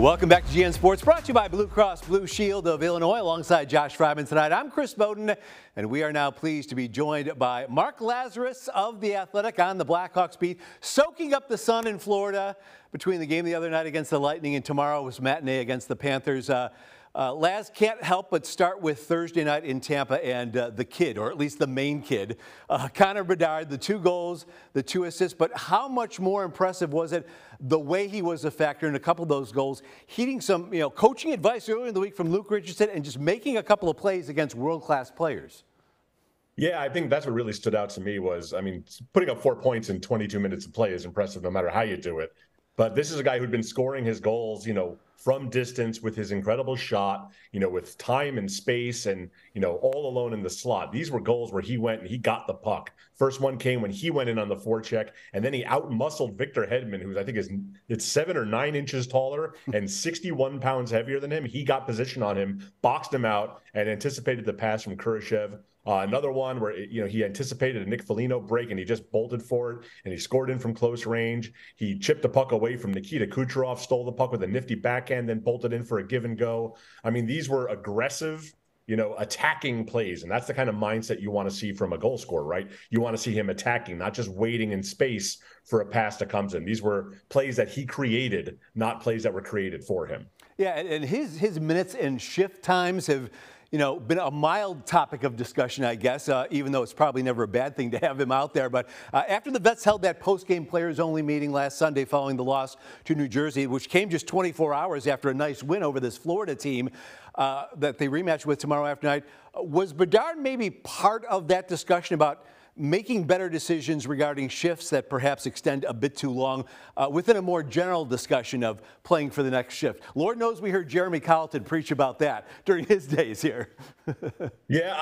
Welcome back to GN Sports, brought to you by Blue Cross Blue Shield of Illinois, alongside Josh Fryman tonight. I'm Chris Bowden, and we are now pleased to be joined by Mark Lazarus of The Athletic on the Blackhawks beat, soaking up the sun in Florida between the game the other night against the Lightning and tomorrow's matinee against the Panthers. Laz, can't help but start with Thursday night in Tampa and the kid, or at least the main kid, Connor Bedard, the 2 goals, the 2 assists. But how much more impressive was it the way he was a factor in a couple of those goals, heeding some coaching advice earlier in the week from Luke Richardson and just making a couple of plays against world-class players? Yeah, I think that's what really stood out to me was, putting up 4 points in 22 minutes of play is impressive no matter how you do it. But this is a guy who'd been scoring his goals, from distance with his incredible shot, with time and space and, all alone in the slot. These were goals where he went and he got the puck. First one came when he went in on the forecheck, and then he out-muscled Victor Hedman, who I think it's 7 or 9 inches taller and 61 pounds heavier than him. He got position on him, boxed him out, and anticipated the pass from Kurashev. Another one where he anticipated a Nick Foligno break and he just bolted for it and he scored in from close range. He chipped the puck away from Nikita Kucherov, stole the puck with a nifty backhand, then bolted in for a give and go. These were aggressive, attacking plays, and that's the kind of mindset you want to see from a goal scorer, right? You want to see him attacking, not just waiting in space for a pass that comes in. These were plays that he created, not plays that were created for him. Yeah, and his minutes and shift times have been a mild topic of discussion, I guess, even though it's probably never a bad thing to have him out there. But after the Vets held that post-game players-only meeting last Sunday following the loss to New Jersey, which came just 24 hours after a nice win over this Florida team that they rematch with tomorrow after night, was Bedard maybe part of that discussion about making better decisions regarding shifts that perhaps extend a bit too long within a more general discussion of playing for the next shift? Lord knows we heard Jeremy Colleton preach about that during his days here. Yeah,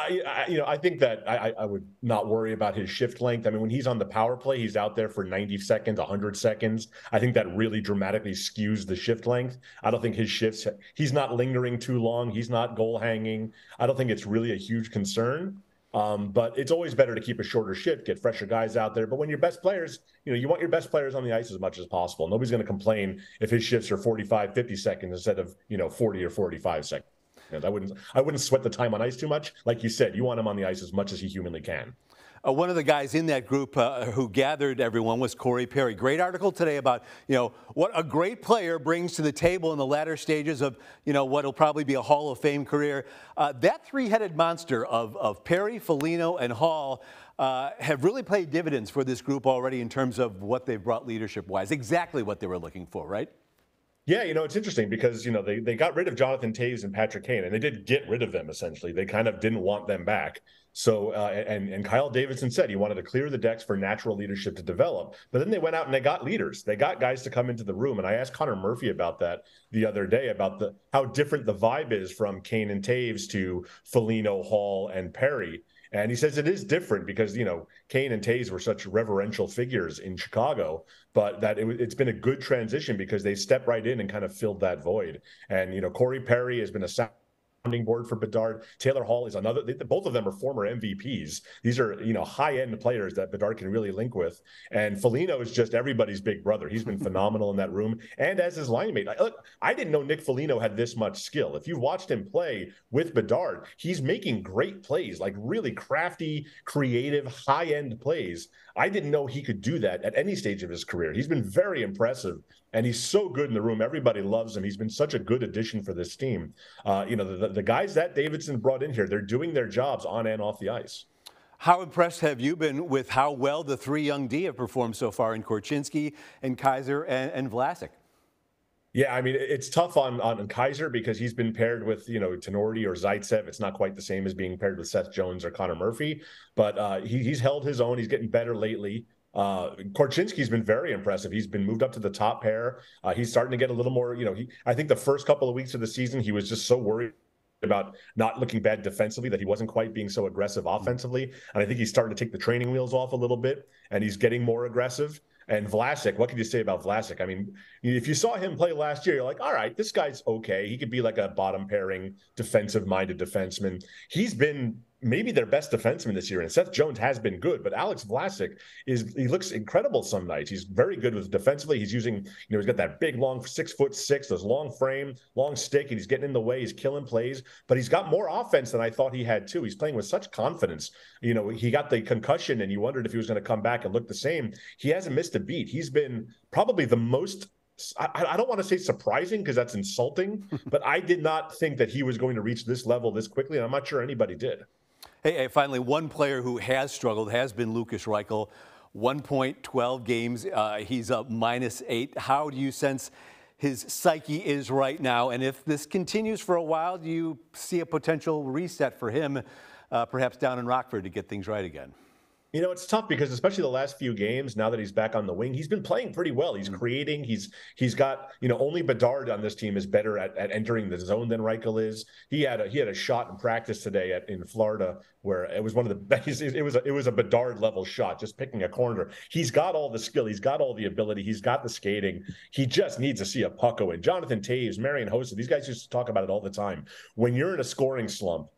I think that I would not worry about his shift length. When he's on the power play, he's out there for 90 seconds, 100 seconds. I think that really dramatically skews the shift length. I don't think his shifts, he's not lingering too long. He's not goal hanging. I don't think it's really a huge concern. But it's always better to keep a shorter shift, get fresher guys out there. But when your best players, you want your best players on the ice as much as possible. Nobody's going to complain if his shifts are 45, 50 seconds instead of, 40 or 45 seconds. I wouldn't sweat the time on ice too much. Like you said, you want him on the ice as much as he humanly can. One of the guys in that group who gathered everyone was Corey Perry. Great article today about, what a great player brings to the table in the latter stages of, what will probably be a Hall of Fame career. That three-headed monster of Perry, Foligno, and Hall have really paid dividends for this group already in terms of what they've brought leadership-wise. Exactly what they were looking for, right? Yeah, it's interesting because, they got rid of Jonathan Toews and Patrick Kane, and they did get rid of them, essentially. They kind of didn't want them back. So, and Kyle Davidson said he wanted to clear the decks for natural leadership to develop. But then they went out and they got leaders. They got guys to come into the room. And I asked Connor Murphy about that the other day, about how different the vibe is from Kane and Toews to Foligno, Hall, and Perry. And he says it is different because, Kane and Toews were such reverential figures in Chicago, but that it's been a good transition because they stepped right in and kind of filled that void. And, Corey Perry has been a sounding board for Bedard. Taylor Hall is another. Both of them are former MVPs. These are, high-end players that Bedard can really link with. And Foligno is just everybody's big brother. He's been phenomenal in that room. And as his line mate, I didn't know Nick Foligno had this much skill. If you've watched him play with Bedard, he's making great plays, like really crafty, creative, high-end plays. I didn't know he could do that at any stage of his career. He's been very impressive, and he's so good in the room. Everybody loves him. He's been such a good addition for this team. The guys that Davidson brought in here, they're doing their jobs on and off the ice. How impressed have you been with how well the 3 young D have performed so far in Korchinski and Kaiser and Vlasic? Yeah, it's tough on Kaiser because he's been paired with, Tenorti or Zaitsev. It's not quite the same as being paired with Seth Jones or Connor Murphy, but he's held his own. He's getting better lately. Korchinski's been very impressive. He's been moved up to the top pair. He's starting to get a little more, I think the first couple of weeks of the season, he was just so worried about not looking bad defensively that he wasn't quite being so aggressive offensively. And I think he's starting to take the training wheels off a little bit, and he's getting more aggressive. And Vlasic, what can you say about Vlasic? If you saw him play last year, you're like, all right, this guy's okay. He could be like a bottom pairing defensive-minded defenseman. He's been maybe their best defenseman this year. And Seth Jones has been good, but Alex Vlasic he looks incredible some nights. He's very good with defensively. He's using, he's got that big, long 6'6", those long frame, long stick, and he's getting in the way. He's killing plays, but he's got more offense than I thought he had too. He's playing with such confidence. He got the concussion and you wondered if he was going to come back and look the same. He hasn't missed a beat. He's been probably the most, I don't want to say surprising because that's insulting, but I did not think that he was going to reach this level this quickly, and I'm not sure anybody did. Hey, finally, one player who has struggled has been Lukas Reichel. 1 point, 12 games. He's up -8. How do you sense his psyche is right now? And if this continues for a while, do you see a potential reset for him, perhaps down in Rockford, to get things right again? It's tough because especially the last few games, now that he's back on the wing, he's been playing pretty well. He's creating. He's got, only Bedard on this team is better at entering the zone than Reichel is. He had a shot in practice today in Florida where it was one of the best. It was a Bedard level shot, just picking a corner. He's got all the skill. He's got all the ability. He's got the skating. He just needs to see a puck go in. Jonathan Toews, Marian Hossa, these guys used to talk about it all the time. When you're in a scoring slump,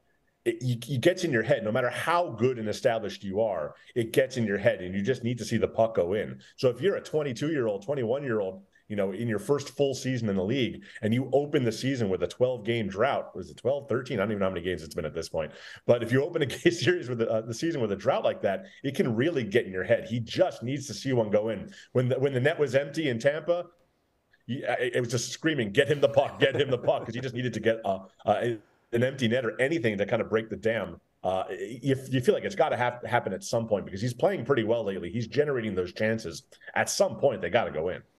it gets in your head. No matter how good and established you are, it gets in your head, and you just need to see the puck go in. So if you're a 22-year-old, 21-year-old, in your first full season in the league, and you open the season with a 12-game drought, was it 12, 13? I don't even know how many games it's been at this point. But if you open a series with the season with a drought like that, it can really get in your head. He just needs to see one go in. When the net was empty in Tampa, it was just screaming, "Get him the puck! Get him the puck!" Because he just needed to get an empty net or anything to kind of break the dam. You feel like it's got to happen at some point because he's playing pretty well lately. He's generating those chances. At some point, they got to go in.